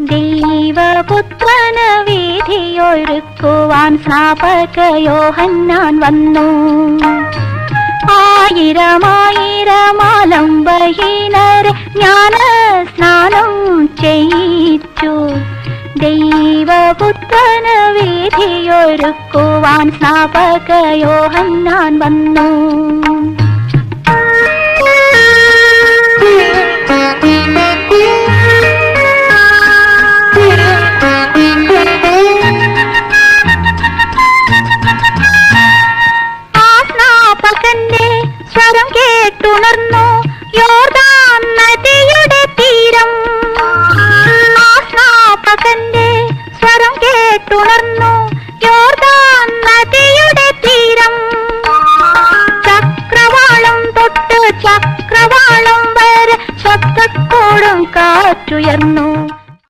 ദൈവപുത്രന് വീഥിയൊരുക്കുവാൻ സ്നാപക യോഹന്നാൻ വന്നു. ആയിരമായിരമാലംബഹീനരെ ജ്ഞാന സ്നാനം ചെയ്യിച്ചു. ദൈവപുത്രന് വീഥിയൊരുക്കുവാൻ സ്നാപക യോഹന്നാൻ വന്നു. സ്വരം കേട്ടുണർന്നു യോർദാൻ നദിയുടെ തീരം. ആ സ്നാപകന്റെ സ്വരം കേട്ടുണർന്നു